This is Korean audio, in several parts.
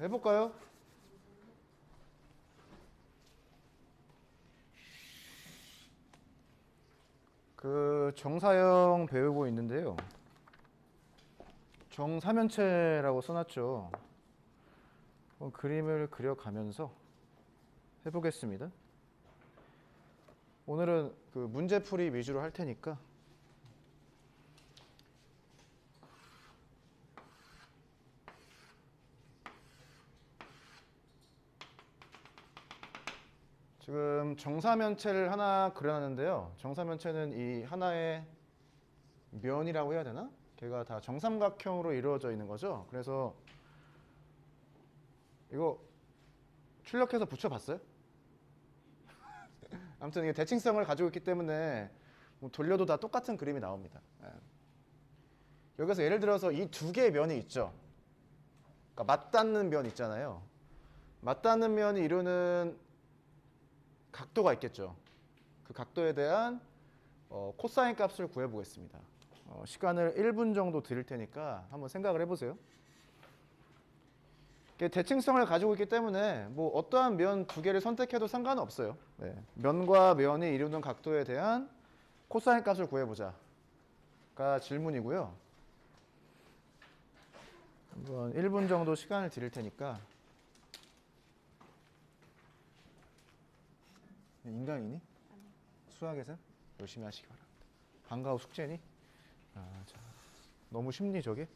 해볼까요? 그 정사형 배우고 있는데요. 정사면체라고 써놨죠. 그림을 그려가면서 해보겠습니다. 오늘은 그 문제풀이 위주로 할 테니까 지금 정사면체를 하나 그려놨는데요. 정사면체는 이 하나의 면이라고 해야 되나? 걔가 다 정삼각형으로 이루어져 있는 거죠. 그래서 이거 출력해서 붙여봤어요? 아무튼 이게 대칭성을 가지고 있기 때문에 뭐 돌려도 다 똑같은 그림이 나옵니다. 예. 여기서 예를 들어서 이 두 개의 면이 있죠. 그러니까 맞닿는 면 있잖아요. 맞닿는 면이 이루는 각도가 있겠죠. 그 각도에 대한 코사인 값을 구해보겠습니다. 시간을 1분 정도 드릴 테니까 한번 생각을 해보세요. 대칭성을 가지고 있기 때문에 뭐 어떠한 면 두 개를 선택해도 상관은 없어요. 네. 면과 면이 이루는 각도에 대한 코사인 값을 구해보자가 질문이고요. 한번 1분 정도 시간을 드릴 테니까. 인강이니? 수학에서 열심히 하시기 바랍니다. 방과 후 숙제니? 자. 너무 쉽니 저게?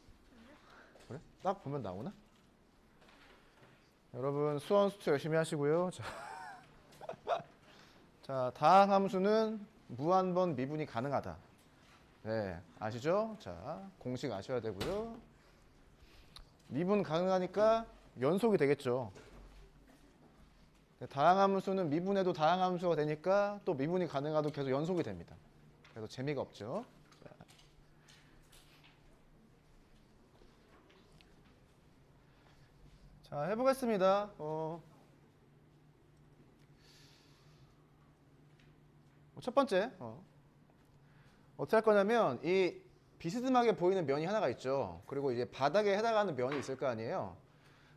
그래? 딱 보면 나오나? 여러분 수원 수투 열심히 하시고요. 자, 다항함수는 무한번 미분이 가능하다. 네, 아시죠? 자, 공식 아셔야 되고요. 미분 가능하니까 연속이 되겠죠. 다항함수는 미분해도 다항함수가 되니까 또 미분이 가능하도 계속 연속이 됩니다. 그래서 재미가 없죠. 자, 해보겠습니다. 첫 번째, 어떻게 할 거냐면 이 비스듬하게 보이는 면이 하나가 있죠. 그리고 이제 바닥에 해당하는 면이 있을 거 아니에요.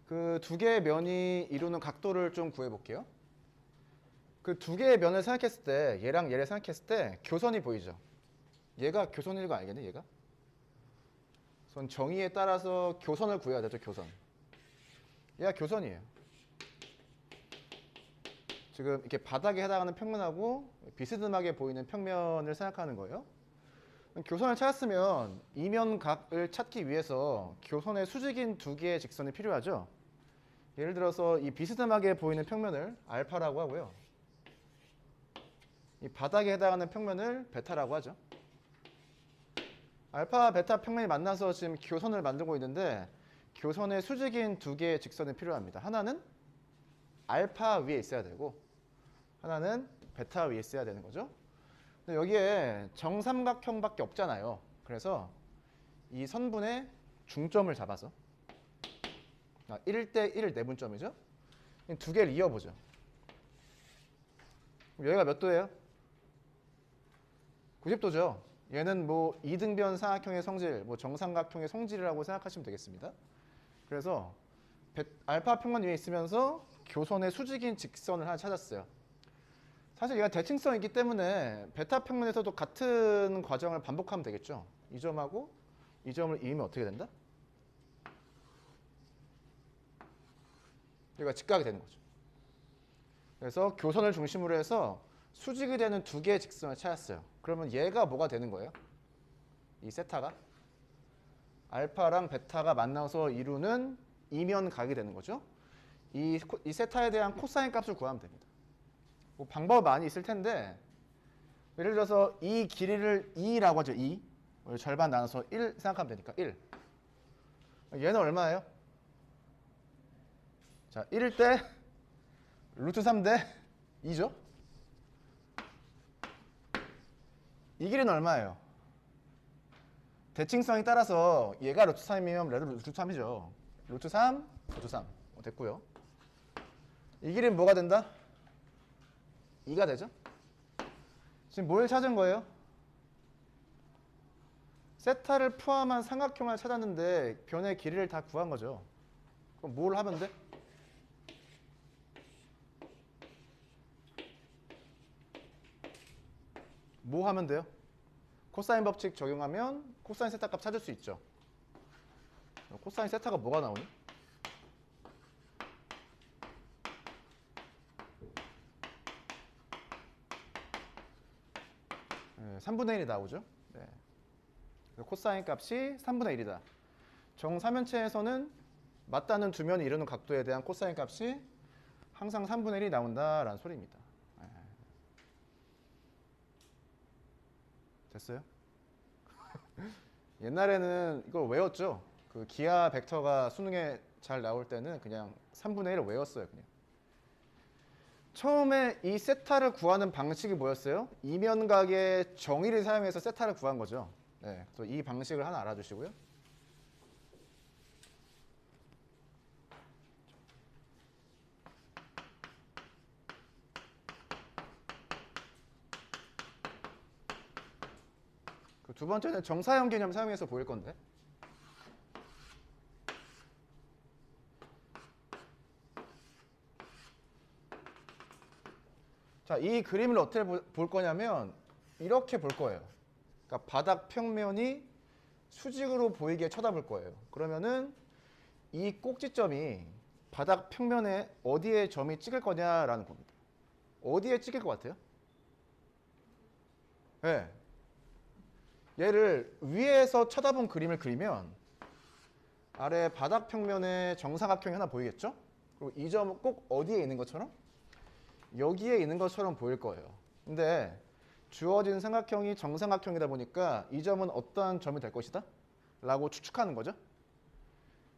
그 두 개의 면이 이루는 각도를 좀 구해볼게요. 그 두 개의 면을 생각했을 때 얘랑 얘를 생각했을 때 교선이 보이죠. 얘가 교선일 거 알겠네, 얘가? 우선 정의에 따라서 교선을 구해야 되죠, 교선. 얘가 교선이에요. 지금 이렇게 바닥에 해당하는 평면하고 비스듬하게 보이는 평면을 생각하는 거예요. 교선을 찾았으면 이면각을 찾기 위해서 교선의 수직인 두 개의 직선이 필요하죠. 예를 들어서 이 비스듬하게 보이는 평면을 알파라고 하고요. 이 바닥에 해당하는 평면을 베타라고 하죠. 알파, 베타 평면이 만나서 지금 교선을 만들고 있는데 교선의 수직인 두 개의 직선이 필요합니다. 하나는 알파 위에 있어야 되고 하나는 베타 위에 있어야 되는 거죠. 근데 여기에 정삼각형밖에 없잖아요. 그래서 이 선분의 중점을 잡아서 1대 1 내분점이죠. 두 개를 이어보죠. 여기가 몇 도예요? 90도죠. 얘는 뭐 이등변 삼각형의 성질, 뭐 정삼각형의 성질이라고 생각하시면 되겠습니다. 그래서 알파 평면 위에 있으면서 교선의 수직인 직선을 하나 찾았어요. 사실 얘가 대칭성이 있기 때문에 베타 평면에서도 같은 과정을 반복하면 되겠죠. 이 점하고 이 점을 이으면 어떻게 된다? 얘가 직각이 되는 거죠. 그래서 교선을 중심으로 해서 수직이 되는 두 개의 직선을 찾았어요. 그러면 얘가 뭐가 되는 거예요? 이 세타가 알파랑 베타가 만나서 이루는 이면각이 되는 거죠. 이 세타에 대한 코사인 값을 구하면 됩니다. 뭐 방법 많이 있을 텐데 예를 들어서 이 길이를 2라고 하죠. 2 절반 나눠서 1 생각하면 되니까 1. 얘는 얼마예요? 자, 1일 때 루트 3 대 2죠. 이 길이는 얼마예요? 대칭성에 따라서 얘가 루트 3이면 얘도 루트 3이죠. 루트 3, 루트 3 됐고요. 이 길이는 뭐가 된다? 2가 되죠. 지금 뭘 찾은 거예요? 세타를 포함한 삼각형을 찾았는데 변의 길이를 다 구한 거죠. 그럼 뭘 하면 돼? 뭐 하면 돼요? 코사인 법칙 적용하면 코사인 세타 값 찾을 수 있죠. 코사인 세타가 뭐가 나오니? 3분의 1이 나오죠. 네. 코사인 값이 3분의 1이다. 정삼면체에서는 맞닿는 두 면이 이루는 각도에 대한 코사인 값이 항상 3분의 1이 나온다라는 소리입니다. 네. 됐어요? 옛날에는 이걸 외웠죠. 그 기하 벡터가 수능에 잘 나올 때는 그냥 3분의 1을 외웠어요. 그냥. 처음에 이 세타를 구하는 방식이 뭐였어요? 이면각의 정의를 사용해서 세타를 구한 거죠. 네, 그래서 이 방식을 하나 알아주시고요. 그 두 번째는 정사형 개념 사용해서 보일 건데. 자, 이 그림을 어떻게 볼 거냐면 이렇게 볼 거예요. 그러니까 바닥 평면이 수직으로 보이게 쳐다볼 거예요. 그러면은 이 꼭지점이 바닥 평면에 어디에 점이 찍을 거냐라는 겁니다. 어디에 찍을 것 같아요? 네. 얘를 위에서 쳐다본 그림을 그리면 아래 바닥 평면에 정사각형이 하나 보이겠죠? 그리고 이 점은 꼭 어디에 있는 것처럼? 여기에 있는 것처럼 보일 거예요. 근데 주어진 삼각형이 정삼각형이다 보니까 이 점은 어떠한 점이 될 것이다? 라고 추측하는 거죠.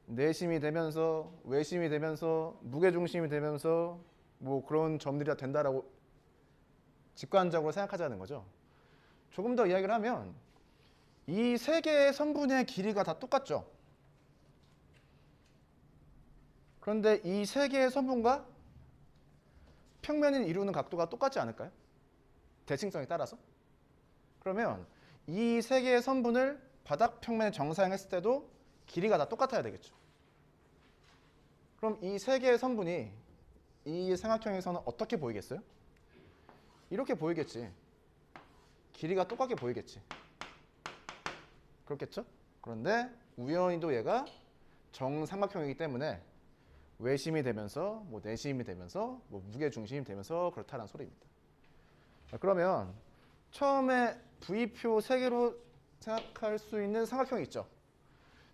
내심이 되면서 외심이 되면서 무게중심이 되면서 뭐 그런 점들이 다 된다라고 직관적으로 생각하자는 거죠. 조금 더 이야기를 하면 이 세 개의 선분의 길이가 다 똑같죠. 그런데 이 세 개의 선분과 평면이 이루는 각도가 똑같지 않을까요? 대칭성에 따라서. 그러면 이 세 개의 선분을 바닥 평면에 정사형했을 때도 길이가 다 똑같아야 되겠죠. 그럼 이 세 개의 선분이 이 삼각형에서는 어떻게 보이겠어요? 이렇게 보이겠지. 길이가 똑같게 보이겠지. 그렇겠죠? 그런데 우연히도 얘가 정삼각형이기 때문에 외심이 되면서 뭐 내심이 되면서 뭐 무게중심이 되면서 그렇다는 소리입니다. 그러면 처음에 V표 3개로 생각할 수 있는 삼각형이 있죠.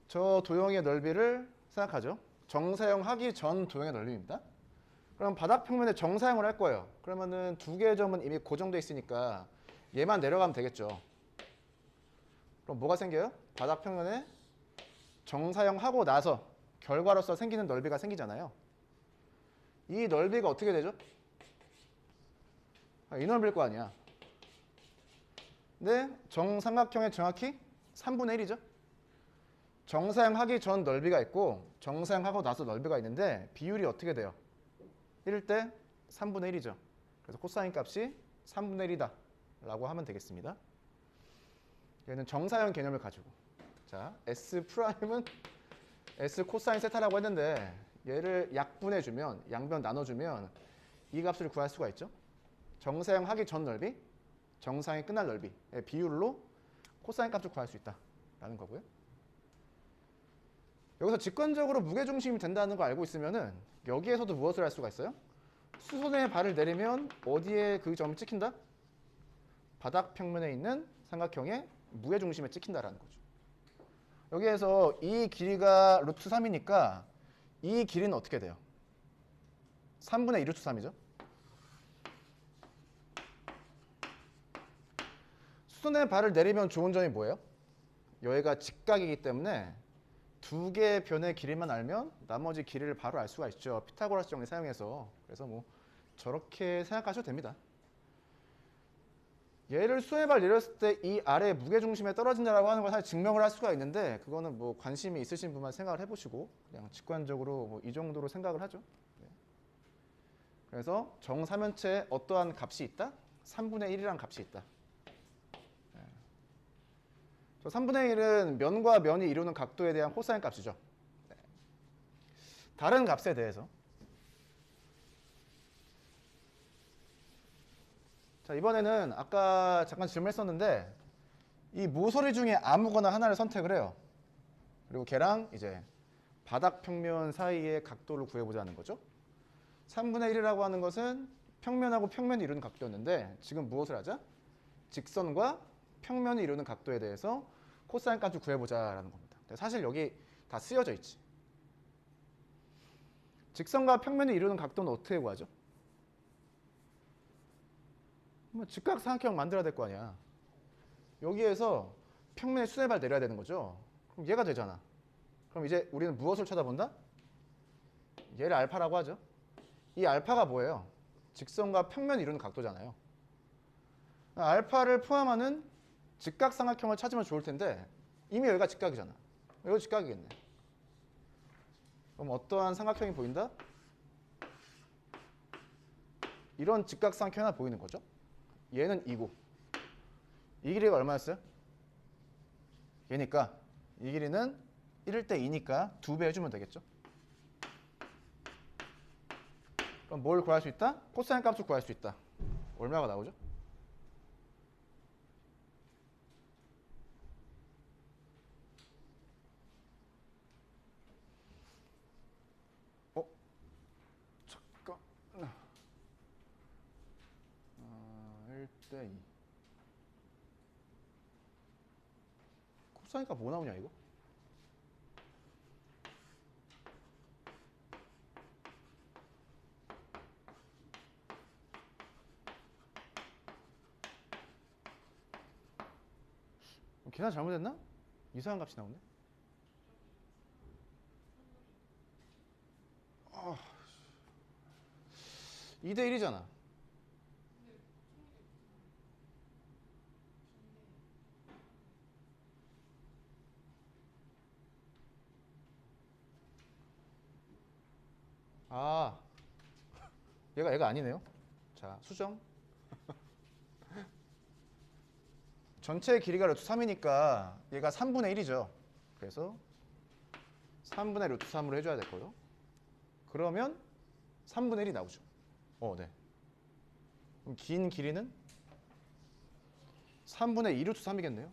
저 도형의 넓이를 생각하죠. 정사형 하기 전 도형의 넓이입니다. 그럼 바닥 평면에 정사형을 할 거예요. 그러면은 두 개의 점은 이미 고정돼 있으니까 얘만 내려가면 되겠죠. 그럼 뭐가 생겨요? 바닥 평면에 정사형 하고 나서 결과로서 생기는 넓이가 생기잖아요. 이 넓이가 어떻게 되죠? 이 넓이일 거 아니야. 근데 정삼각형의 정확히 3분의 1이죠. 정사형 하기 전 넓이가 있고 정사형 하고 나서 넓이가 있는데 비율이 어떻게 돼요? 1대 3분의 1이죠. 그래서 코사인 값이 3분의 1이다 라고 하면 되겠습니다. 얘는 정사형 개념을 가지고 자 S 프라임은 S 코사인 세타라고 했는데 얘를 약분해주면 양변 나눠주면 이 값을 구할 수가 있죠. 정사형 하기 전 넓이, 정사형이 끝날 넓이의 비율로 코사인 값을 구할 수 있다라는 거고요. 여기서 직관적으로 무게중심이 된다는 거 알고 있으면은 여기에서도 무엇을 할 수가 있어요? 수선에 발을 내리면 어디에 그 점을 찍힌다? 바닥 평면에 있는 삼각형의 무게중심에 찍힌다라는 거죠. 여기에서 이 길이가 루트 3이니까 이 길이는 어떻게 돼요? 3분의 2 루트 3이죠. 수선에 발을 내리면 좋은 점이 뭐예요? 여기가 직각이기 때문에 두 개의 변의 길이만 알면 나머지 길이를 바로 알 수가 있죠. 피타고라스 정리 사용해서. 그래서 뭐 저렇게 생각하셔도 됩니다. 얘를 수선에 발 내렸을 때 이 아래 무게중심에 떨어진다라고 하는 걸 사실 증명을 할 수가 있는데 그거는 뭐 관심이 있으신 분만 생각을 해보시고 그냥 직관적으로 뭐 이 정도로 생각을 하죠. 네. 그래서 정사면체에 어떠한 값이 있다? 3분의 1이라는 값이 있다. 네. 저 3분의 1은 면과 면이 이루는 각도에 대한 코사인 값이죠. 네. 다른 값에 대해서. 자, 이번에는 아까 잠깐 질문했었는데 이 모서리 중에 아무거나 하나를 선택을 해요. 그리고 걔랑 이제 바닥 평면 사이의 각도를 구해보자는 거죠. 3분의 1이라고 하는 것은 평면하고 평면이 이루는 각도였는데 지금 무엇을 하자? 직선과 평면이 이루는 각도에 대해서 코사인 값을 구해보자라는 겁니다. 사실 여기 다 쓰여져 있지. 직선과 평면이 이루는 각도는 어떻게 구하죠? 뭐 직각삼각형 만들어야 될 거 아니야. 여기에서 평면의 수렴발 내려야 되는 거죠. 그럼 얘가 되잖아. 그럼 이제 우리는 무엇을 찾아본다? 얘를 알파라고 하죠. 이 알파가 뭐예요? 직선과 평면이 이루는 각도잖아요. 알파를 포함하는 직각삼각형을 찾으면 좋을 텐데 이미 여기가 직각이잖아. 여기 직각이겠네. 그럼 어떠한 삼각형이 보인다? 이런 직각삼각형이 하나 보이는 거죠. 얘는 2고 이 길이가 얼마였어요? 얘니까 이 길이는 1일 때 2니까 2배 해주면 되겠죠. 그럼 뭘 구할 수 있다? 코사인 값을 구할 수 있다. 얼마가 나오죠? 잠깐 1대 2 코사인 값 뭐 나오냐 이거? 계산 잘못했나? 이상한 값이 나오네. 2대 1이잖아. 아, 얘가 아니네요. 자, 수정. 전체 길이가 루트 3이니까 얘가 3분의 1이죠. 그래서 3분의 루트 3으로 해줘야 될 거예요. 그러면 3분의 1이 나오죠. 네. 그럼 긴 길이는 3분의 2 루트 3이겠네요.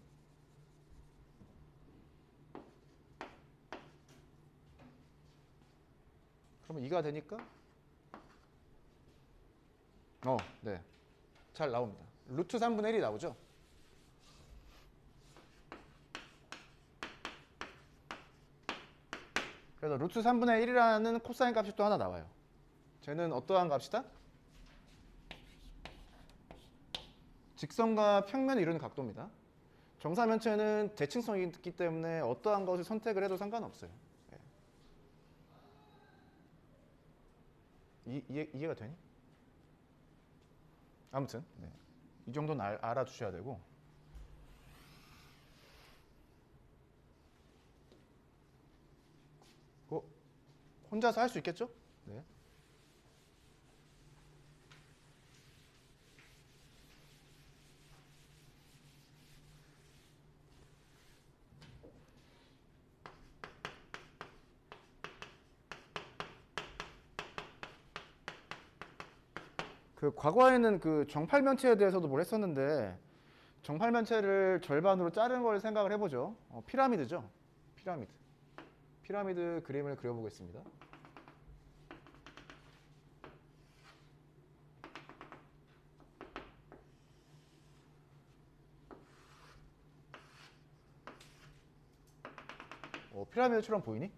그러면 2가 되니까 네. 잘 나옵니다. 루트 3분의 1이 나오죠. 그래서 루트 3분의 1이라는 코사인 값이 또 하나 나와요. 쟤는 어떠한 값이다? 직선과 평면을 이루는 각도입니다. 정사면체는 대칭성이 있기 때문에 어떠한 것을 선택을 해도 상관없어요. 이해가 되니? 아무튼 네. 이 정도는 알아주셔야 되고 혼자서 할 수 있겠죠? 네. 그 과거에는 그 정팔면체에 대해서도 뭘 했었는데 정팔면체를 절반으로 자른 걸 생각을 해보죠. 피라미드죠. 피라미드 그림을 그려보겠습니다. 피라미드처럼 보이니?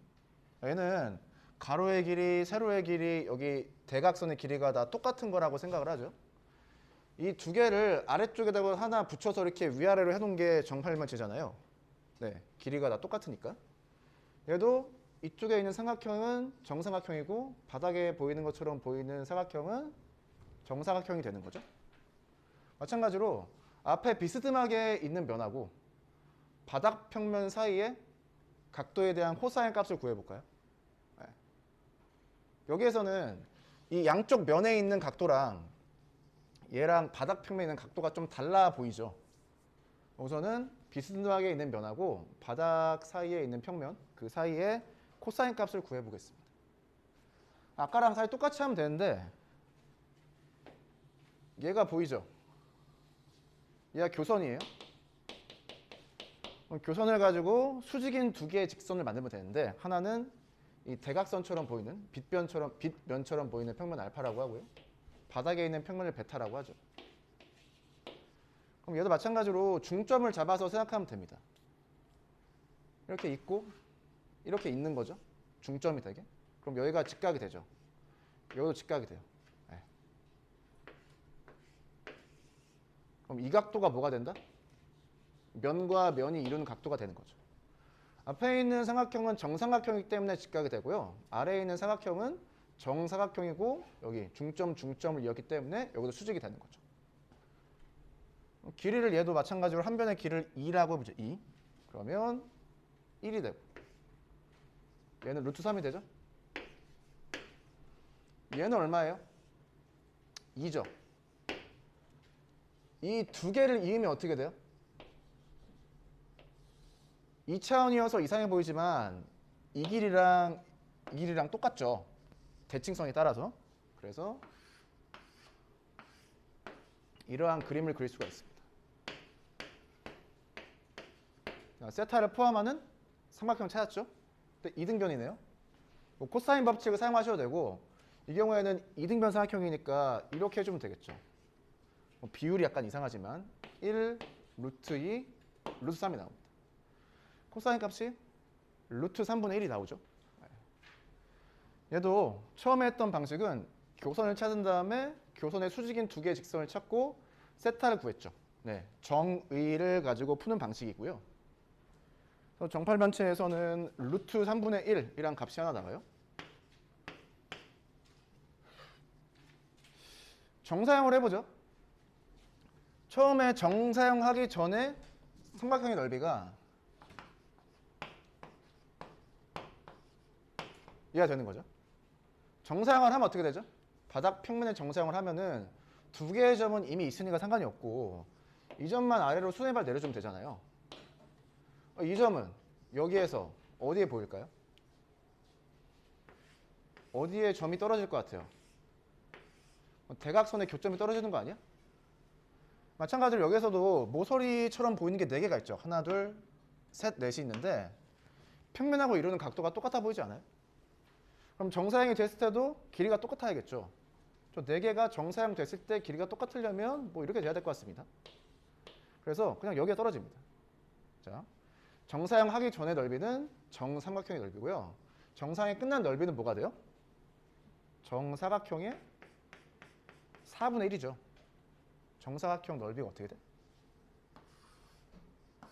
얘는 가로의 길이, 세로의 길이, 여기 대각선의 길이가 다 똑같은 거라고 생각을 하죠. 이 두 개를 아래쪽에다가 하나 붙여서 이렇게 위아래로 해놓은 게 정팔면체잖아요. 네, 길이가 다 똑같으니까. 얘도 이쪽에 있는 삼각형은 정삼각형이고 바닥에 보이는 것처럼 보이는 사각형은 정사각형이 되는 거죠. 마찬가지로 앞에 비스듬하게 있는 면하고 바닥 평면 사이에 각도에 대한 코사인 값을 구해볼까요? 네. 여기에서는 이 양쪽 면에 있는 각도랑 얘랑 바닥 평면에 있는 각도가 좀 달라 보이죠. 우선은 비스듬하게 있는 면하고 바닥 사이에 있는 평면 그 사이에 코사인 값을 구해보겠습니다. 아까랑 사이 똑같이 하면 되는데 얘가 보이죠? 얘가 교선이에요. 교선을 가지고 수직인 두 개의 직선을 만들면 되는데 하나는 이 대각선처럼 보이는 빗면처럼 보이는 평면 알파라고 하고요. 바닥에 있는 평면을 베타라고 하죠. 그럼 얘도 마찬가지로 중점을 잡아서 생각하면 됩니다. 이렇게 있고 이렇게 있는 거죠. 중점이 되게. 그럼 여기가 직각이 되죠. 여기도 직각이 돼요. 네. 그럼 이 각도가 뭐가 된다? 면과 면이 이루는 각도가 되는 거죠. 앞에 있는 삼각형은 정삼각형이기 때문에 직각이 되고요. 아래에 있는 삼각형은 정사각형이고 여기 중점을 이었기 때문에 여기도 수직이 되는 거죠. 길이를 얘도 마찬가지로 한 변의 길이를 2라고 해보죠. 2. 그러면 1이 되고 얘는 루트 3이 되죠. 얘는 얼마예요? 2죠. 이 두 개를 이으면 어떻게 돼요? 2차원이어서 이상해 보이지만 이 길이랑 똑같죠. 대칭성에 따라서. 그래서 이러한 그림을 그릴 수가 있습니다. 자, 세타를 포함하는 삼각형 찾았죠? 근데 이등변이네요. 뭐 코사인 법칙을 사용하셔도 되고 이 경우에는 이등변 삼각형이니까 이렇게 해주면 되겠죠. 뭐 비율이 약간 이상하지만 1, 루트 2, 루트 3이 나옵니다. 코사인 값이 루트 3분의 1이 나오죠. 얘도 처음에 했던 방식은 교선을 찾은 다음에 교선의 수직인 두 개의 직선을 찾고 세타를 구했죠. 네, 정의를 가지고 푸는 방식이고요. 정팔변체에서는 루트 3분의 1이란 값이 하나 나와요. 정사형을 해보죠. 처음에 정사형하기 전에 삼각형의 넓이가 이해가 되는 거죠. 정사형을 하면 어떻게 되죠? 바닥 평면의 정사형을 하면은 두 개의 점은 이미 있으니까 상관이 없고 이 점만 아래로 수네발 내려주면 되잖아요. 이 점은 여기에서 어디에 보일까요? 어디에 점이 떨어질 것 같아요? 대각선의 교점이 떨어지는 거 아니야? 마찬가지로 여기서도 모서리처럼 보이는 게 4개가 있죠. 하나, 둘, 셋, 넷이 있는데 평면하고 이루는 각도가 똑같아 보이지 않아요? 그럼 정사형이 됐을 때도 길이가 똑같아야겠죠. 저 4개가 정사형 됐을 때 길이가 똑같으려면 뭐 이렇게 돼야 될 것 같습니다. 그래서 그냥 여기에 떨어집니다. 자, 정사형 하기 전의 넓이는 정삼각형의 넓이고요. 정사형이 끝난 넓이는 뭐가 돼요? 정사각형의 4분의 1이죠. 정사각형 넓이가 어떻게 돼?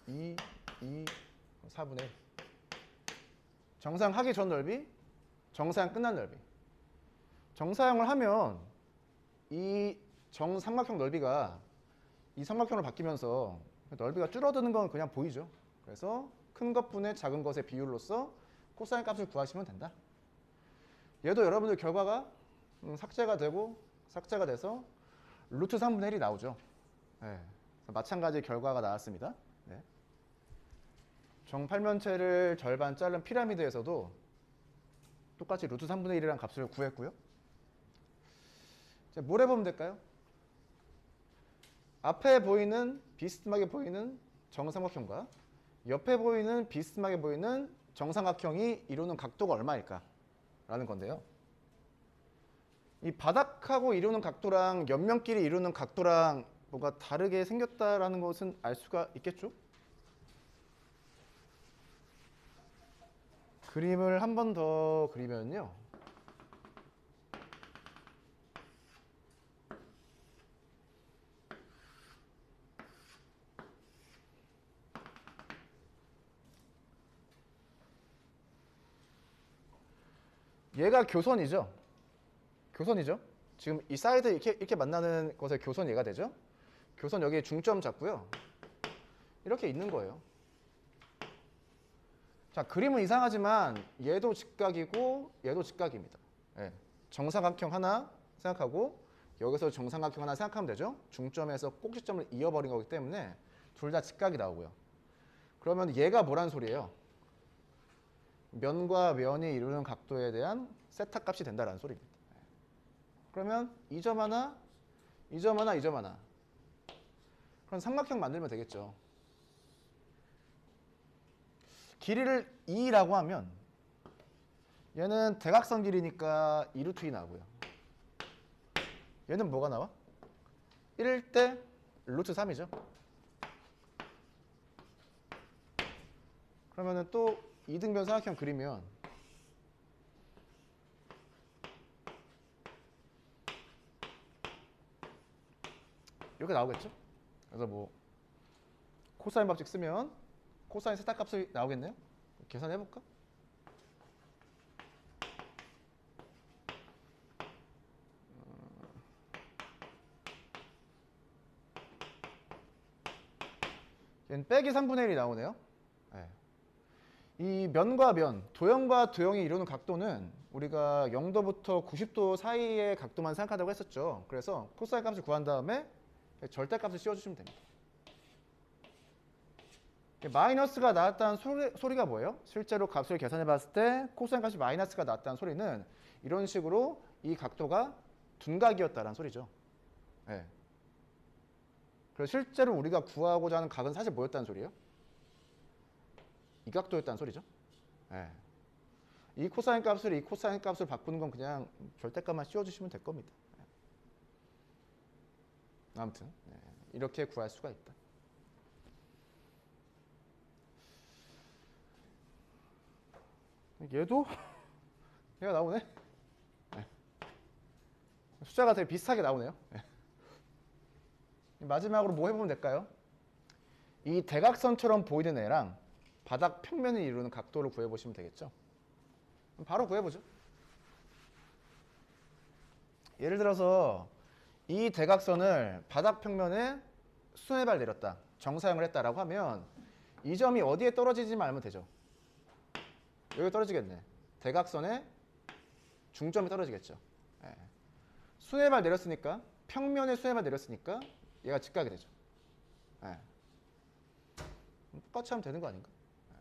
2, 4분의 1. 정사형 하기 전 넓이, 정사형 끝난 넓이. 정사형을 하면 이 정삼각형 넓이가 이 삼각형으로 바뀌면서 넓이가 줄어드는 건 그냥 보이죠. 그래서 큰 것분의 작은 것의 비율로서 코사인 값을 구하시면 된다. 얘도 여러분들 결과가 삭제가 돼서 루트 3분의 1이 나오죠. 네. 마찬가지 결과가 나왔습니다. 네. 정팔면체를 절반 자른 피라미드에서도 똑같이 루트 3분의 1이라는 값을 구했고요. 자, 뭘 해보면 될까요? 앞에 보이는 비스듬하게 보이는 정삼각형과 옆에 보이는 비스듬하게 보이는 정삼각형이 이루는 각도가 얼마일까? 라는 건데요. 이 바닥하고 이루는 각도랑 옆면끼리 이루는 각도랑 뭐가 다르게 생겼다라는 것은 알 수가 있겠죠? 그림을 한 번 더 그리면요. 얘가 교선이죠. 교선이죠. 지금 이 사이드 이렇게 만나는 것의 교선 얘가 되죠. 교선 여기에 중점 잡고요. 이렇게 있는 거예요. 자, 그림은 이상하지만 얘도 직각이고 얘도 직각입니다. 네. 정사각형 하나 생각하고 여기서 정삼각형 하나 생각하면 되죠. 중점에서 꼭지점을 이어버린 거기 때문에 둘 다 직각이 나오고요. 그러면 얘가 뭐란 소리예요? 면과 면이 이루는 각도에 대한 세타 값이 된다라는 소리입니다. 그러면 이 점 하나, 이 점 하나, 이 점 하나. 그럼 삼각형 만들면 되겠죠. 길이를 2라고 하면 얘는 대각선 길이니까 2루트 2 나오고요. 얘는 뭐가 나와? 1대 루트 3이죠. 그러면은 또 이등변 삼각형 그리면 이렇게 나오겠죠? 그래서 뭐 코사인 법칙 쓰면 코사인 세타 값이 나오겠네요? 계산해 볼까? 얘는 빼기 3분의 1이 나오네요. 네. 이 면과 면, 도형과 도형이 이루는 각도는 우리가 0도부터 90도 사이의 각도만 생각한다고 했었죠. 그래서 코사인 값을 구한 다음에 절대값을 씌워주시면 됩니다. 마이너스가 나왔다는 소리가 뭐예요? 실제로 값을 계산해 봤을 때 코사인 값이 마이너스가 나왔다는 소리는 이런 식으로 이 각도가 둔각이었다는 소리죠. 네. 그래서 실제로 우리가 구하고자 하는 각은 사실 뭐였다는 소리예요? 이 각도였다는 소리죠. 네. 이 코사인 값을 바꾸는 건 그냥 절대값만 씌워주시면 될 겁니다. 네. 아무튼 네. 이렇게 구할 수가 있다. 얘도 얘가 나오네. 네. 숫자가 되게 비슷하게 나오네요. 네. 마지막으로 뭐 해보면 될까요? 이 대각선처럼 보이는 애랑 바닥 평면을 이루는 각도를 구해보시면 되겠죠. 바로 구해보죠. 예를 들어서 이 대각선을 바닥 평면에 수네발 내렸다, 정사형을 했다라고 하면 이 점이 어디에 떨어지지만 알면 되죠. 여기 떨어지겠네. 대각선에 중점이 떨어지겠죠. 네. 수네발 내렸으니까, 평면에 수네발 내렸으니까 얘가 직각이 되죠. 네. 똑같이 하면 되는 거 아닌가? 네.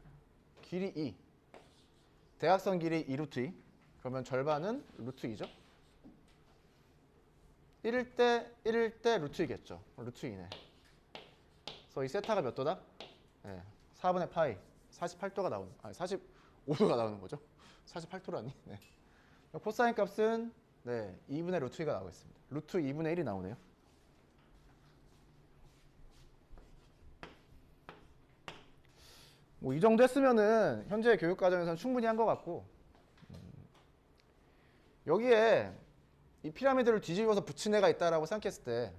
길이 2. 대각선 길이 2루트 2. 그러면 절반은 루트 2죠. 1일 때 루트 2겠죠. 루트 2네. 그래서 이 세타가 몇 도다? 네. 4분의 파이. 48도가 나오는, 아니 45도가 나오는 거죠. 48도라니. 네. 코사인 값은 네, 2분의 루트 2가 나오겠습니다. 루트 2분의 1이 나오네요. 뭐 이 정도 했으면은 현재 교육 과정에서는 충분히 한 것 같고, 여기에 이 피라미드를 뒤집어서 붙인 애가 있다라고 생각했을 때,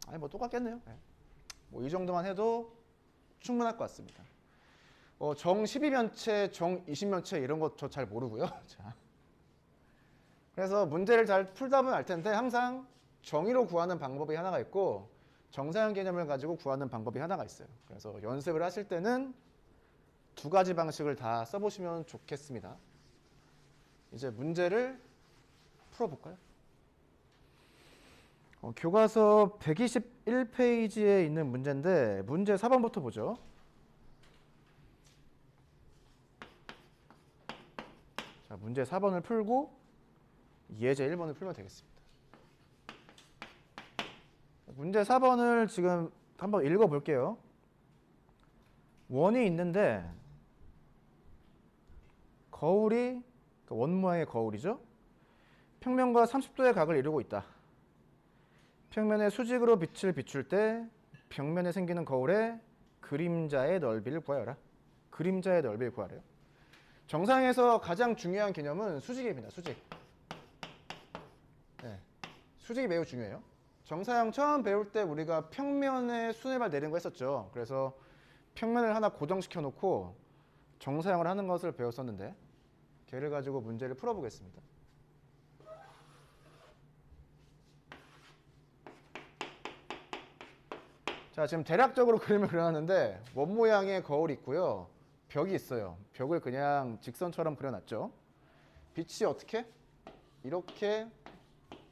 아니 뭐 똑같겠네요. 네. 뭐 이 정도만 해도 충분할 것 같습니다. 정 12면체, 정 20면체 이런 거 저 잘 모르고요. 자, 그래서 문제를 잘 풀다 보면 알 텐데 항상 정의로 구하는 방법이 하나가 있고 정사형 개념을 가지고 구하는 방법이 하나가 있어요. 그래서 연습을 하실 때는 두 가지 방식을 다 써보시면 좋겠습니다. 이제 문제를 풀어볼까요? 교과서 121페이지에 있는 문제인데 문제 4번부터 보죠. 자, 문제 4번을 풀고 예제 1번을 풀면 되겠습니다. 문제 4번을 지금 한번 읽어볼게요. 원이 있는데 거울이, 원 모양의 거울이죠. 평면과 30도의 각을 이루고 있다. 평면에 수직으로 빛을 비출 때 벽면에 생기는 거울의 그림자의 넓이를 구하여라. 그림자의 넓이를 구하래요. 정상에서 가장 중요한 개념은 수직입니다. 수직. 네, 수직이 매우 중요해요. 정사형 처음 배울 때 우리가 평면에 수네발 내리는 거 했었죠. 그래서 평면을 하나 고정시켜 놓고 정사형을 하는 것을 배웠었는데 걔를 가지고 문제를 풀어보겠습니다. 자, 지금 대략적으로 그림을 그려놨는데 원 모양의 거울이 있고요. 벽이 있어요. 벽을 그냥 직선처럼 그려놨죠. 빛이 어떻게? 이렇게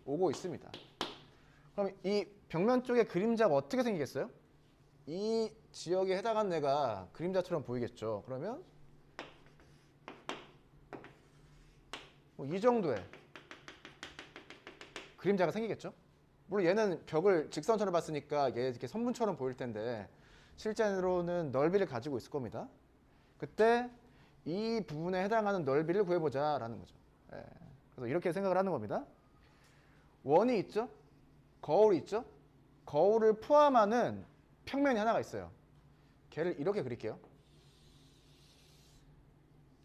오고 있습니다. 그럼 이 벽면 쪽의 그림자가 어떻게 생기겠어요? 이 지역에 해당하는 애가 그림자처럼 보이겠죠. 그러면 뭐 이 정도의 그림자가 생기겠죠. 물론 얘는 벽을 직선처럼 봤으니까 얘 이렇게 선문처럼 보일 텐데 실제로는 넓이를 가지고 있을 겁니다. 그때 이 부분에 해당하는 넓이를 구해보자 라는 거죠. 예. 그래서 이렇게 생각을 하는 겁니다. 원이 있죠. 거울이 있죠. 거울을 포함하는 평면이 하나가 있어요. 걔를 이렇게 그릴게요.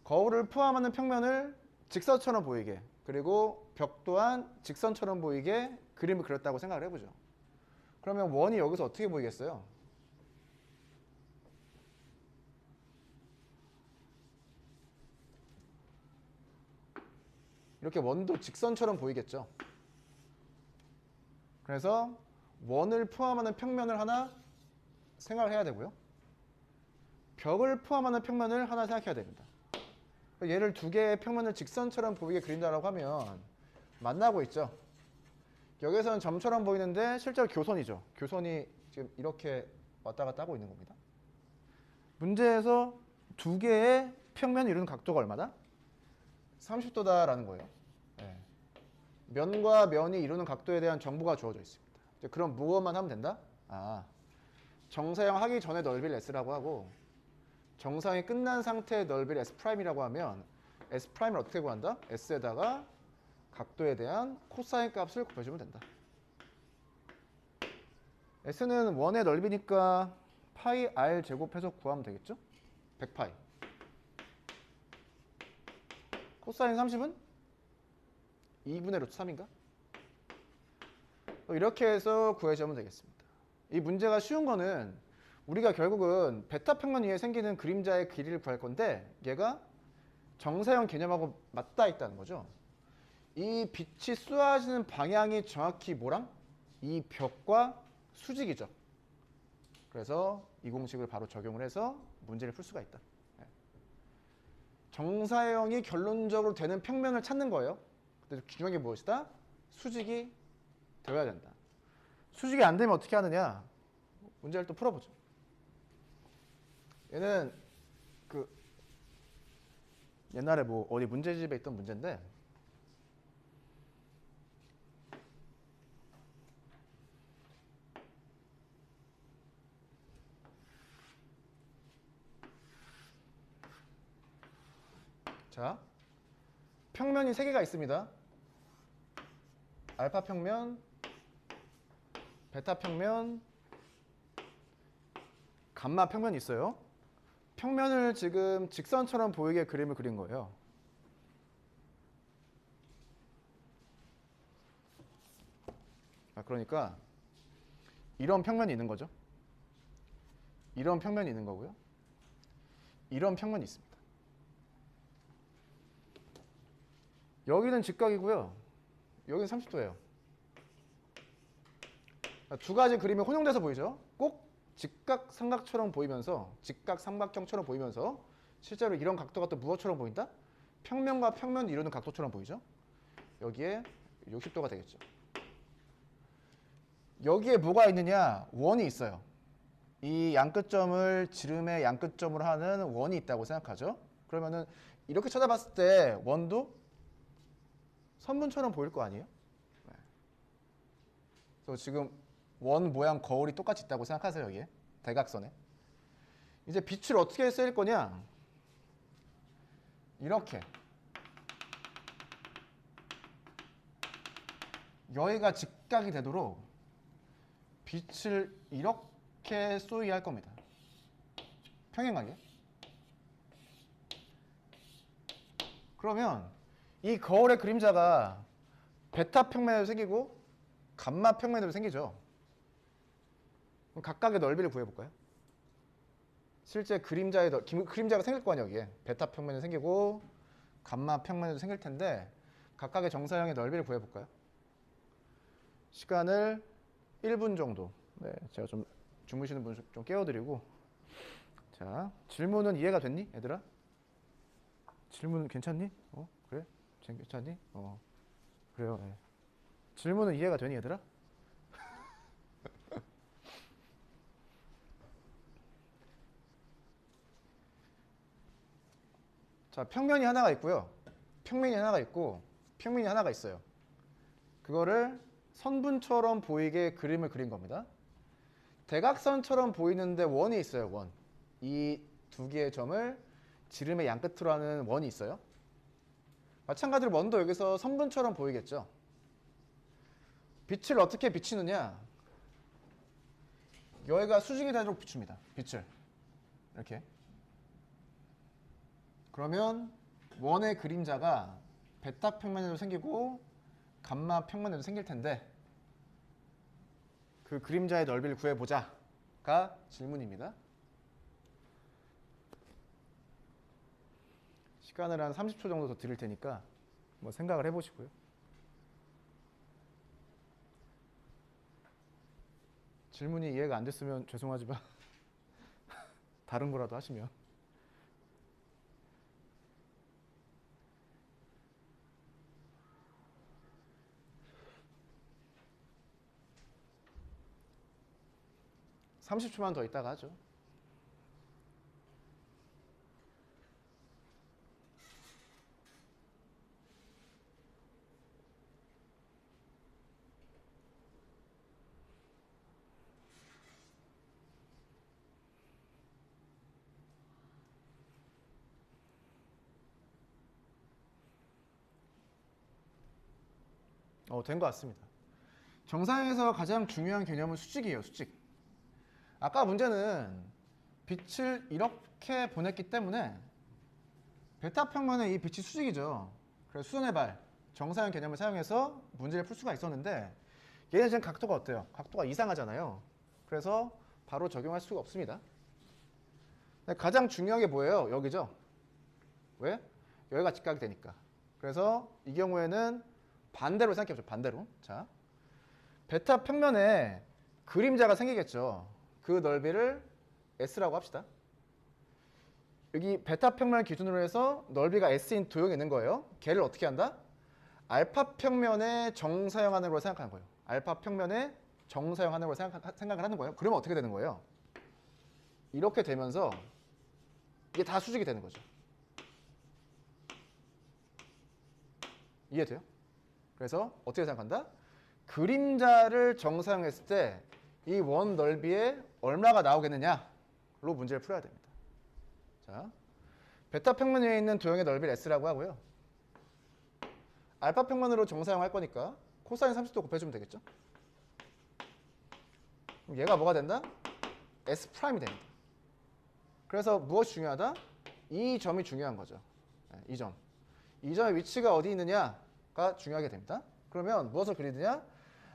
거울을 포함하는 평면을 직선처럼 보이게, 그리고 벽 또한 직선처럼 보이게 그림을 그렸다고 생각을 해보죠. 그러면 원이 여기서 어떻게 보이겠어요? 이렇게 원도 직선처럼 보이겠죠. 그래서 원을 포함하는 평면을 하나 생각을 해야 되고요. 벽을 포함하는 평면을 하나 생각해야 됩니다. 얘를 두 개의 평면을 직선처럼 보이게 그린다라고 하면 만나고 있죠. 여기서는 점처럼 보이는데 실제로 교선이죠. 교선이 지금 이렇게 왔다 갔다 하고 있는 겁니다. 문제에서 두 개의 평면이 이루는 각도가 얼마다? 30도다라는 거예요. 네. 면과 면이 이루는 각도에 대한 정보가 주어져 있습니다. 그럼 무엇만 하면 된다? 정사형 하기 전에 넓이를 S라고 하고 정사형이 끝난 상태의 넓이를 S'이라고 하면 S'을 어떻게 구한다? S에다가 각도에 대한 코사인 값을 곱해주면 된다. S는 원의 넓이니까 파이 R 제곱해서 구하면 되겠죠? 100파이. 코사인 30은 2분의 루트 3인가? 이렇게 해서 구해주면 되겠습니다. 이 문제가 쉬운 거는 우리가 결국은 베타 평면 위에 생기는 그림자의 길이를 구할 건데 얘가 정사형 개념하고 맞닿아 있다는 거죠. 이 빛이 쏘아지는 방향이 정확히 뭐랑? 이 벽과 수직이죠. 그래서 이 공식을 바로 적용을 해서 문제를 풀 수가 있다. 정사형이 결론적으로 되는 평면을 찾는 거예요. 근데 중요한 게 무엇이다? 수직이 되어야 된다. 수직이 안 되면 어떻게 하느냐? 문제를 또 풀어보죠. 얘는 그 옛날에 뭐 어디 문제집에 있던 문제인데 자, 평면이 3개가 있습니다. 알파 평면, 베타 평면, 감마 평면이 있어요. 평면을 지금 직선처럼 보이게 그림을 그린 거예요. 그러니까 이런 평면이 있는 거죠. 이런 평면이 있는 거고요. 이런 평면이 있습니다. 여기는 직각이고요. 여기는 30도예요. 두 가지 그림이 혼용돼서 보이죠. 꼭 직각 삼각처럼 보이면서 직각 삼각형처럼 보이면서 실제로 이런 각도가 또 무엇처럼 보인다? 평면과 평면이 이루는 각도처럼 보이죠. 여기에 60도가 되겠죠. 여기에 뭐가 있느냐? 원이 있어요. 이 양끝점을 지름의 양끝점으로 하는 원이 있다고 생각하죠. 그러면은 이렇게 쳐다봤을 때 원도 선문처럼 보일 거 아니에요? 네. 그래서 지금 원 모양 거울이 똑같이 있다고 생각하세요. 여기에 대각선에. 이제 빛을 어떻게 쓰일 거냐? 이렇게 여기가 직각이 되도록 빛을 이렇게 쏘이게 할 겁니다. 평행하게. 그러면 이 거울의 그림자가 베타 평면으로 생기고 감마 평면으로 생기죠. 그럼 각각의 넓이를 구해볼까요? 실제 그림자가 생길 거 아니에요. 여기에 베타 평면이 생기고 감마 평면도 생길 텐데 각각의 정사형의 넓이를 구해볼까요? 시간을 1분 정도. 네, 제가 좀 주무시는 분 좀 깨워드리고. 자, 질문은 이해가 됐니, 얘들아? 질문 괜찮니? 그래? 괜찮니? 그래요. 네. 질문은 이해가 되니, 얘들아? 자, 평면이 하나가 있고요. 평면이 하나가 있고 평면이 하나가 있어요. 그거를 선분처럼 보이게 그림을 그린 겁니다. 대각선처럼 보이는데 원이 있어요. 원. 이 두 개의 점을 지름의 양끝으로 하는 원이 있어요. 마찬가지로 원도 여기서 선분처럼 보이겠죠. 빛을 어떻게 비치느냐. 여기가 수직이 되도록 비춥니다. 빛을. 이렇게. 그러면 원의 그림자가 베타 평면에도 생기고 감마 평면에도 생길 텐데 그 그림자의 넓이를 구해보자가 질문입니다. 시간을 한 30초 정도 더 드릴 테니까 뭐 생각을 해보시고요. 질문이 이해가 안 됐으면 죄송하지만 다른 거라도 하시면. (30초만) 더 있다가 하죠. 된 것 같습니다. 정사형에서 가장 중요한 개념은 수직이에요. 수직. 아까 문제는 빛을 이렇게 보냈기 때문에 베타 평면의 이 빛이 수직이죠. 그래서 수선의 발, 정사형 개념을 사용해서 문제를 풀 수가 있었는데 얘는 지금 각도가 어때요? 각도가 이상하잖아요. 그래서 바로 적용할 수가 없습니다. 가장 중요한 게 뭐예요? 여기죠. 왜? 여기가 직각이 되니까. 그래서 이 경우에는 반대로 생각해보죠. 반대로. 자, 베타 평면에 그림자가 생기겠죠. 그 넓이를 S라고 합시다. 여기 베타 평면을 기준으로 해서 넓이가 S인 도형이 있는 거예요. 걔를 어떻게 한다? 알파 평면의 정사형 하늘로 생각하는 거예요. 알파 평면의 정사형 하늘로 생각을 하는 거예요. 그러면 어떻게 되는 거예요? 이렇게 되면서 이게 다 수직이 되는 거죠. 이해돼요? 그래서 어떻게 생각한다? 그림자를 정사형했을 때 이 원 넓이에 얼마가 나오겠느냐로 문제를 풀어야 됩니다. 자, 베타 평면 위에 있는 도형의 넓이를 S라고 하고요. 알파 평면으로 정사형할 거니까 코사인 30도 곱해주면 되겠죠? 그럼 얘가 뭐가 된다? S 프라임이 됩니다. 그래서 무엇이 중요하다? 이 점이 중요한 거죠. 이 점. 이 점의 위치가 어디 있느냐가 중요하게 됩니다. 그러면 무엇을 그리느냐?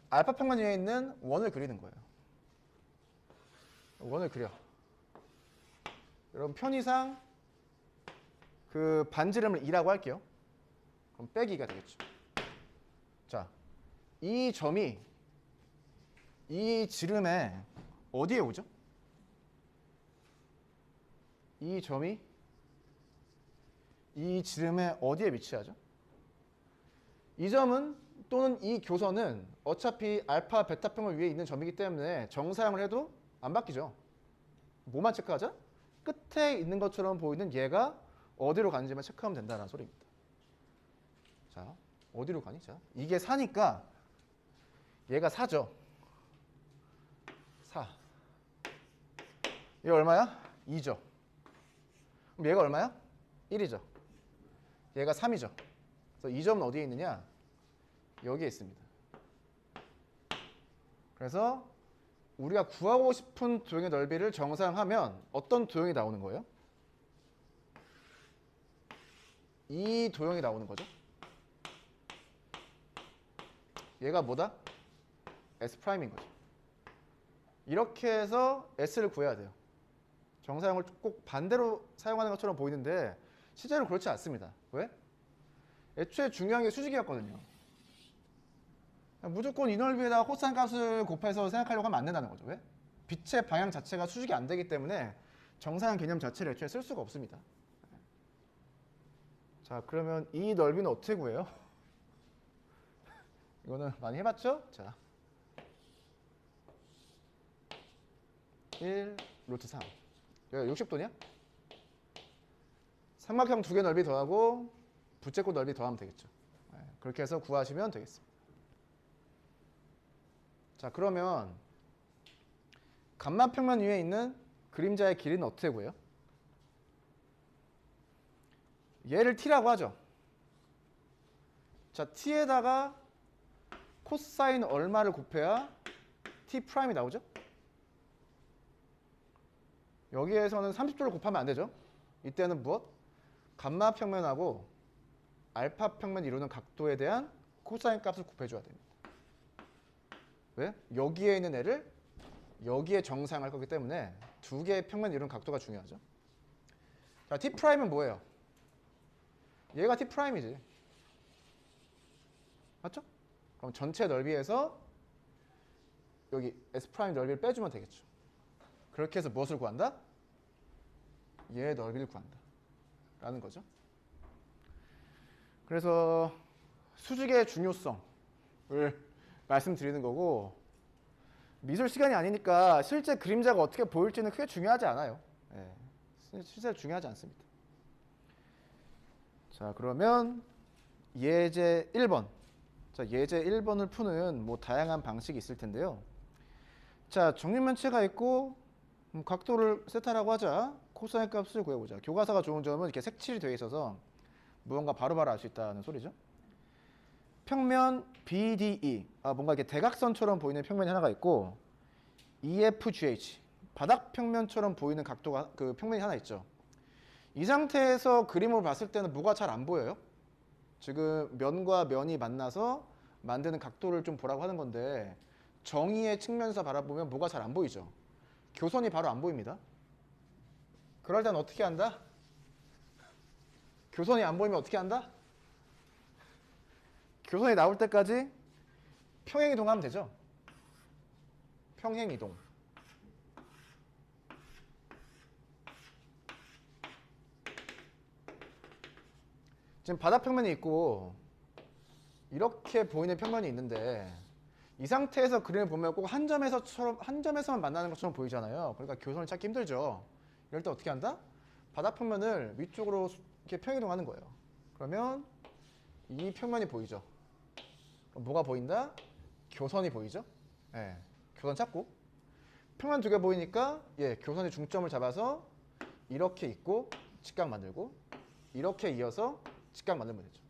알파 평면 위에 있는 원을 그리는 거예요. 원을 그려. 여러분 편의상 그 반지름을 2라고 할게요. 그럼 빼기가 되겠죠. 자, 이 점이 이 지름에 어디에 오죠? 이 점이 이 지름에 어디에 위치하죠? 이 점은 또는 이 교선은 어차피 알파 베타 평면 위에 있는 점이기 때문에 정사형을 해도 안 바뀌죠. 뭐만 체크하자? 끝에 있는 것처럼 보이는 얘가 어디로 가는지만 체크하면 된다는 소리입니다. 자, 어디로 가니? 자, 이게 4니까 얘가 4죠. 4. 얘 얼마야? 2죠. 그럼 얘가 얼마야? 1이죠. 얘가 3이죠. 그래서 이 점은 어디에 있느냐? 여기에 있습니다. 그래서 우리가 구하고 싶은 도형의 넓이를 정사형하면 어떤 도형이 나오는 거예요? 이 도형이 나오는 거죠. 얘가 뭐다? S 프라임인 거죠. 이렇게 해서 S를 구해야 돼요. 정사형을 꼭 반대로 사용하는 것처럼 보이는데 실제로 그렇지 않습니다. 왜? 애초에 중요한 게 수직이었거든요. 무조건 이 넓이에다가 코사인 값을 곱해서 생각하려고 하면 안 된다는 거죠. 왜? 빛의 방향 자체가 수직이 안 되기 때문에 정사형 개념 자체를 애초에 쓸 수가 없습니다. 자, 그러면 이 넓이는 어떻게 구해요? 이거는 많이 해봤죠? 자, 1 루트 3. 여기가 60도냐? 삼각형 두 개 넓이 더하고 부채꼴 넓이 더하면 되겠죠. 네, 그렇게 해서 구하시면 되겠습니다. 자, 그러면 감마평면 위에 있는 그림자의 길이는 어떻게 구해요? 얘를 t라고 하죠. 자, t에다가 코사인 얼마를 곱해야 t 프라임이 나오죠? 여기에서는 30도를 곱하면 안 되죠. 이때는 무엇? 감마 평면하고 알파 평면 이루는 각도에 대한 코사인 값을 곱해줘야 됩니다. 왜? 여기에 있는 애를 여기에 정사할 거기 때문에 두 개의 평면 이루는 각도가 중요하죠. 자, t 프라임은 뭐예요? 얘가 t 프라임이지. 맞죠? 그럼 전체 넓이에서 여기 s 프라임 넓이를 빼주면 되겠죠. 그렇게 해서 무엇을 구한다? 얘의 넓이를 구한다 라는 거죠. 그래서 수직의 중요성을 말씀드리는 거고, 미술 시간이 아니니까 실제 그림자가 어떻게 보일지는 크게 중요하지 않아요. 네, 실제로 중요하지 않습니다. 자, 그러면 예제 1번. 자, 예제 1번을 푸는 뭐 다양한 방식이 있을 텐데요. 자, 정육면체가 있고 각도를 세타라고 하자. 코사인 값을 구해보자. 교과서가 좋은 점은 이렇게 색칠이 되어 있어서 무언가 바로바로 알 수 있다는 소리죠. 평면 BDE, 뭔가 이렇게 대각선처럼 보이는 평면이 하나가 있고, EFGH, 바닥 평면처럼 보이는 각도가 그 평면이 하나 있죠. 이 상태에서 그림을 봤을 때는 뭐가 잘 안 보여요? 지금 면과 면이 만나서 만드는 각도를 좀 보라고 하는 건데, 정의의 측면에서 바라보면 뭐가 잘 안 보이죠. 교선이 바로 안 보입니다. 그럴 땐 어떻게 한다? 교선이 안 보이면 어떻게 한다? 교선이 나올 때까지 평행이동하면 되죠. 평행이동. 지금 바닥 평면이 있고 이렇게 보이는 평면이 있는데, 이 상태에서 그림을 보면 꼭 한 점에서만 만나는 것처럼 보이잖아요. 그러니까 교선을 찾기 힘들죠. 이럴 때 어떻게 한다? 바닥 평면을 위쪽으로 이렇게 평행이동하는 거예요. 그러면 이 평면이 보이죠. 그럼 뭐가 보인다? 교선이 보이죠. 예, 교선 찾고, 평면 두 개 보이니까 교선의 중점을 잡아서 이렇게 있고 직각 만들고, 이렇게 이어서 직각 만들면 되죠.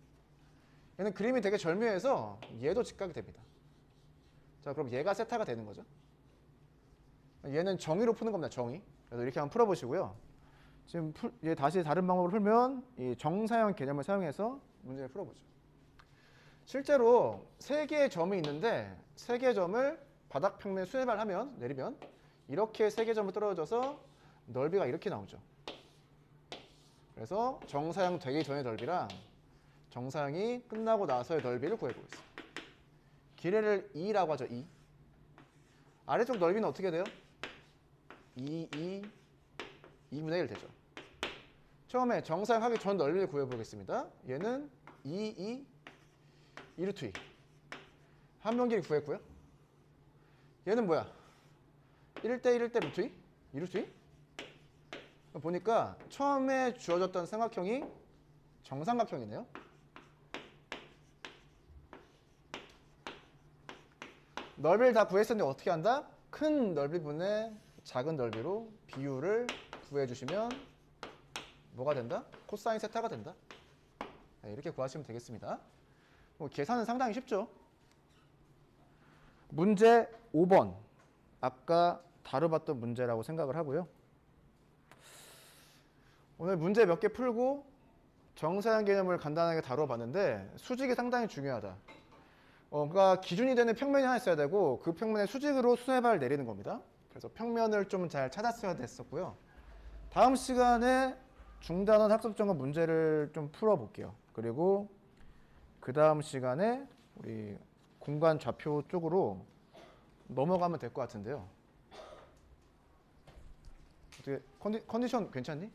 얘는 그림이 되게 절묘해서 얘도 직각이 됩니다. 자, 그럼 얘가 세타가 되는 거죠. 얘는 정의로 푸는 겁니다. 정의. 그래서 이렇게 한번 풀어보시고요. 지금 얘 다시 다른 방법으로 풀면 이 정사형 개념을 사용해서 문제를 풀어보죠. 실제로 세 개의 점이 있는데, 세 개의 점을 바닥 평면에 수렴을 하면, 내리면 이렇게 세 개의 점을 떨어져서 넓이가 이렇게 나오죠. 그래서 정사형 되기 전의 넓이랑 정사형이 끝나고 나서의 넓이를 구해보겠습니다. 길이를 2라고 하죠. 2. 아래쪽 넓이는 어떻게 돼요? 2분의 1 되죠. 처음에 정사형 하기 전 넓이를 구해보겠습니다. 얘는 2 루트 2. 한변 길이 구했고요. 얘는 뭐야? 1대 1대 루트 2? 2 루트 2? 보니까 처음에 주어졌던 삼각형이 정삼각형이네요. 넓이를 다 구했었는데 어떻게 한다? 큰 넓이분의 작은 넓이로 비율을 구해주시면 뭐가 된다? 코사인 세타가 된다. 네, 이렇게 구하시면 되겠습니다. 계산은 상당히 쉽죠. 문제 5번. 아까 다뤄봤던 문제라고 생각을 하고요. 오늘 문제 몇 개 풀고 정사형 개념을 간단하게 다뤄봤는데, 수직이 상당히 중요하다. 그러니까 기준이 되는 평면이 하나 있어야 되고, 그 평면의 수직으로 수뇌발을 내리는 겁니다. 그래서 평면을 좀 잘 찾았어야 됐었고요. 다음 시간에 중단원 학습점검 문제를 좀 풀어볼게요. 그리고 그 다음 시간에 우리 공간 좌표 쪽으로 넘어가면 될 것 같은데요. 어떻게 컨디션 괜찮니?